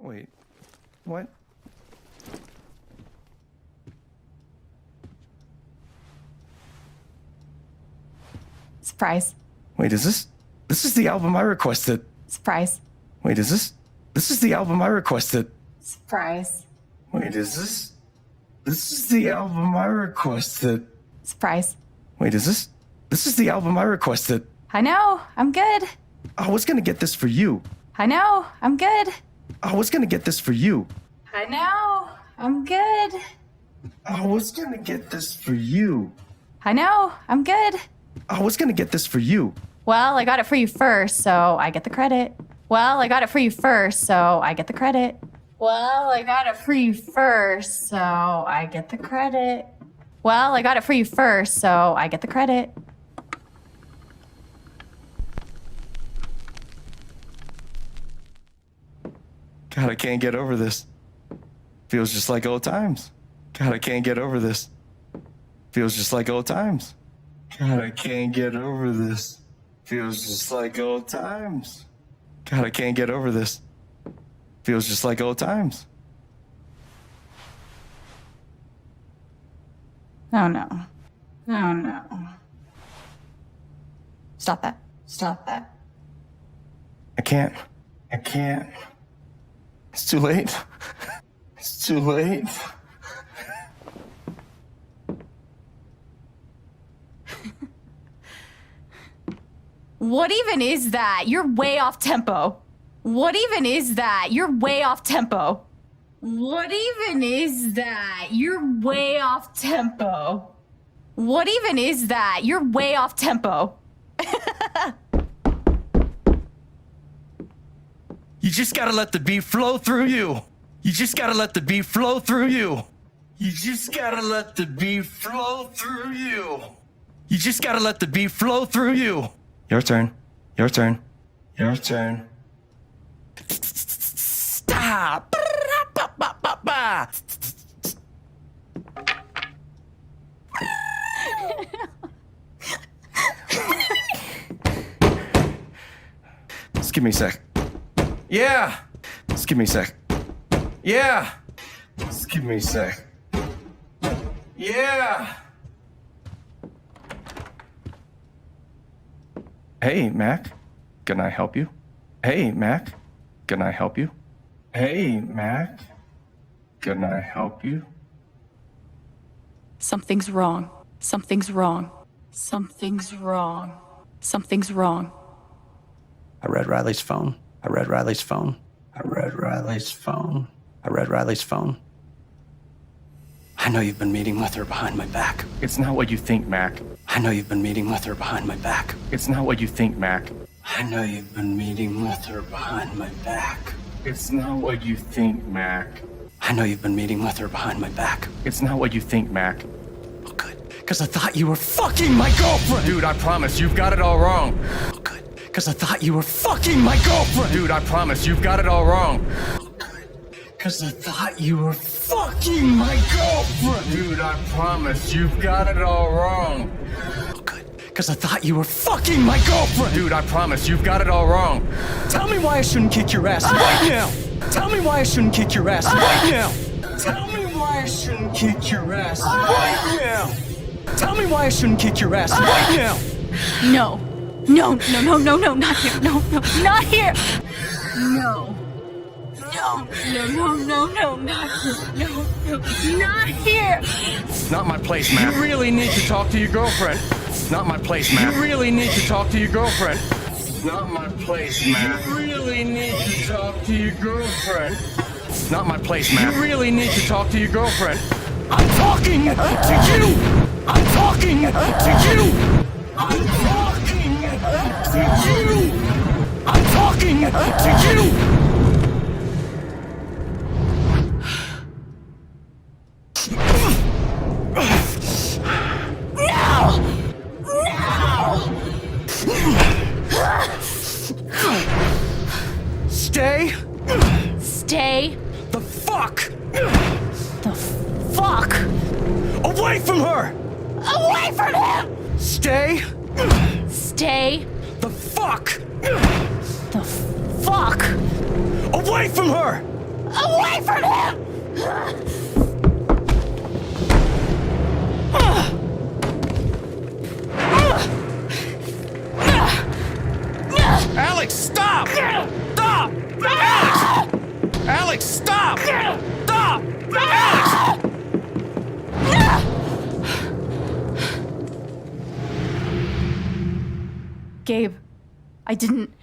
Wait, what? Surprise. Wait, is this the album I requested? Surprise. Wait, is this is the album I requested? Surprise. Wait, is this is the album I requested? Surprise. Wait, is this is the album I requested? I know, I'm good. I was gonna get this for you. I know, I'm good. I was gonna get this for you. I know, I'm good. I was gonna get this for you. I know, I'm good. I was gonna get this for you. Well, I got it for you first, so I get the credit. Well, I got it for you first, so I get the credit. Well, I got it for you first, so I get the credit. Well, I got it for you first, so I get the credit. God, I can't get over this. Feels just like old times. God, I can't get over this. Feels just like old times. God, I can't get over this. Feels just like old times. God, I can't get over this. Feels just like old times. Oh no. Oh no. Stop that. Stop that. I can't. It's too late. It's too late. What even is that? You're way off tempo. What even is that? You're way off tempo. What even is that? You're way off tempo. What even is that? You're way off tempo. You just gotta let the beat flow through you. You just gotta let the beat flow through you. You just gotta let the beat flow through you. You just gotta let the beat flow through you. Your turn. Your turn. Your turn. Stop. Just give me a sec. Yeah. Just give me a sec. Yeah. Just give me a sec. Yeah. Hey, Mac. Can I help you? Hey, Mac. Can I help you? Hey, Mac. Can I help you? Something's wrong. Something's wrong. Something's wrong. Something's wrong. I read Riley's phone. I read Riley's phone. I read Riley's phone. I read Riley's phone. I know you've been meeting with her behind my back. It's not what you think, Mac. I know you've been meeting with her behind my back. It's not what you think, Mac. I know you've been meeting with her behind my back. It's not what you think, Mac. I know you've been meeting with her behind my back. It's not what you think, Mac. Oh, good. Because I thought you were fucking my girlfriend. Dude, I promise, you've got it all wrong. Oh, good. Because I thought you were fucking my girlfriend. Dude, I promise, you've got it all wrong. Oh, good. Because I thought you were fucking my girlfriend. Dude, I promise, you've got it all wrong. Oh, good. Because I thought you were fucking my girlfriend. Dude, I promise, you've got it all wrong. Tell me why I shouldn't kick your ass right now. Tell me why I shouldn't kick your ass right now. Tell me why I shouldn't kick your ass right now. Tell me why I shouldn't kick your ass right now. No. No, no, no, no, no, not here. No, no, not here. No. No, no, no, no, no, not here. No, no, not here. Not my place, Mac. You really need to talk to your girlfriend. Not my place, Mac. You really need to talk to your girlfriend. Not my place, Mac. You really need to talk to your girlfriend. Not my place, You Mac. really need to talk to your girlfriend. I'm talking to you. I'm talking to you. I'm talking to you. I'm talking to you. No! Stay Stay the fuck the fuck away from her! away from him! Stay Stay the fuck the fuck away from her! Away from him! Alex, stop! Stop! Alex! Alex, stop! Stop! Alex! Gabe, I didn't.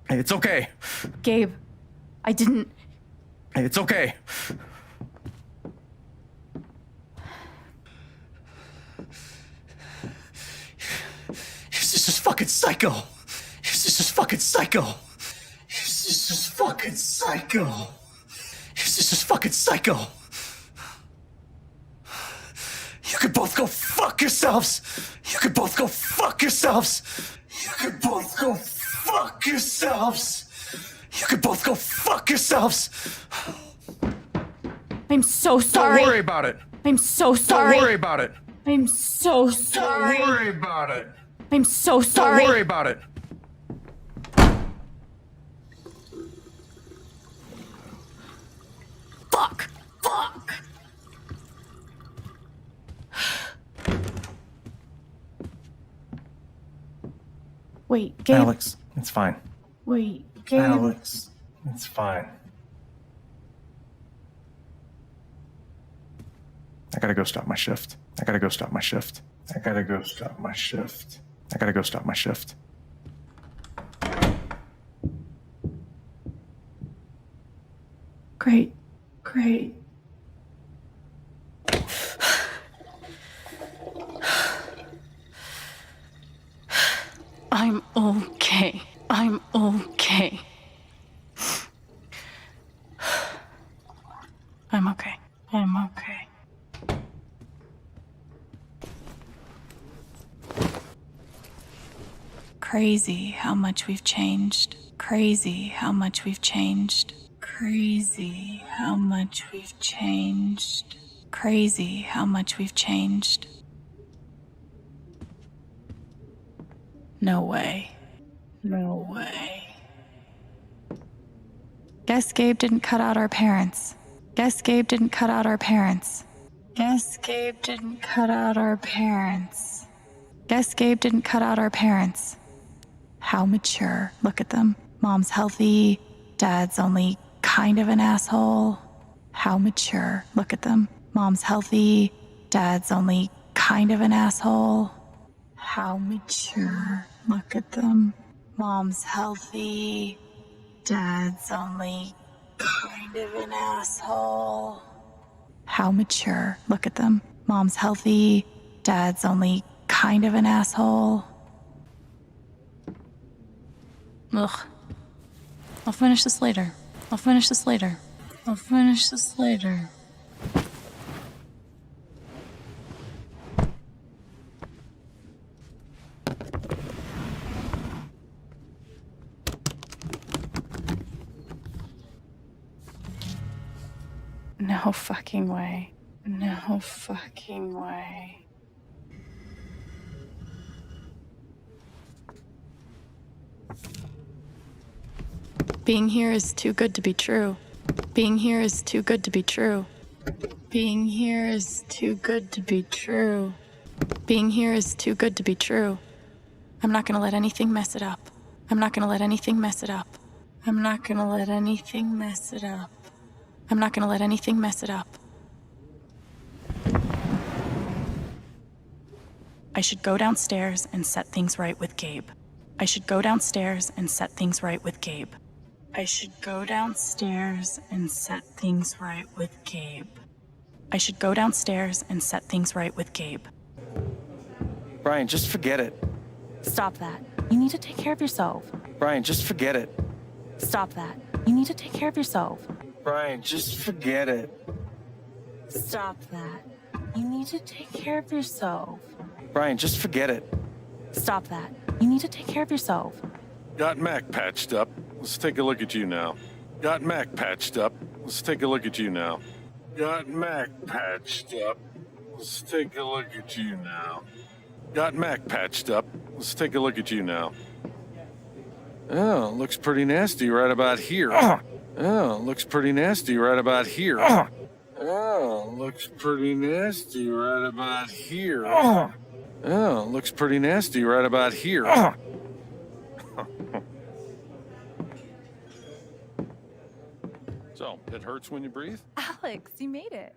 Hey, it's okay. Gabe, I didn't. Hey, it's okay. This is just fucking psycho. This is just fucking psycho. This is just fucking psycho. This is just fucking psycho. You could both go fuck yourselves. You could both go fuck yourselves. You could both go fuck yourselves. You could both go fuck yourselves. I'm so sorry. Don't worry about it. I'm so sorry. Don't worry about it. I'm so sorry. Don't worry about it. I'm so sorry. Don't worry about it. Fuck. Fuck. Wait, Gabe. Alex, it's fine. Wait, Gabe. Alex, it's fine. I gotta go stop my shift. I gotta go stop my shift. I gotta go stop my shift. I gotta go stop my shift. Great. Great. I'm okay. I'm okay. I'm okay. I'm okay. Crazy how much we've changed. Crazy how much we've changed. Crazy how much we've changed. Crazy how much we've changed. No way. No way. Guess Gabe didn't cut out our parents. Guess Gabe didn't cut out our parents. Guess Gabe didn't cut out our parents. Guess Gabe didn't cut out our parents. How mature. Look at them. Mom's healthy. Dad's only kind of an asshole. How mature. Look at them. Mom's healthy. Dad's only kind of an asshole. How mature. Look at them. Mom's healthy. Dad's only kind of an asshole. How mature. Look at them. Mom's healthy. Dad's only kind of an asshole. Ugh. I'll finish this later. I'll finish this later. I'll finish this later. No fucking way. No fucking way. Being here is too good to be true. Being here is too good to be true. Being here is too good to be true. Being here is too good to be true. I'm not gonna let anything mess it up. I'm not gonna let anything mess it up. I'm not gonna let anything mess it up. I'm not gonna let anything mess it up. I should go downstairs and set things right with Gabe. I should go downstairs and set things right with Gabe. I should go downstairs and set things right with Gabe. I should go downstairs and set things right with Gabe. Brian, just forget it. Stop that. You need to take care of yourself. Brian, just forget it. Stop that. You need to take care of yourself. Brian, just forget it. Stop that. You need to take care of yourself. Brian, just forget it. Stop that. You need to take care of yourself. Got Mac patched up. Let's take a look at you now. Got Mac patched up. Let's take a look at you now. Got Mac patched up. Let's take a look at you now. Got Mac patched up. Let's take a look at you now. Oh, looks pretty nasty right about here. Oh, looks pretty nasty right about here. Oh, looks pretty nasty right about here. Oh, looks pretty nasty right about here. So, it hurts when you breathe? Alex, you made it.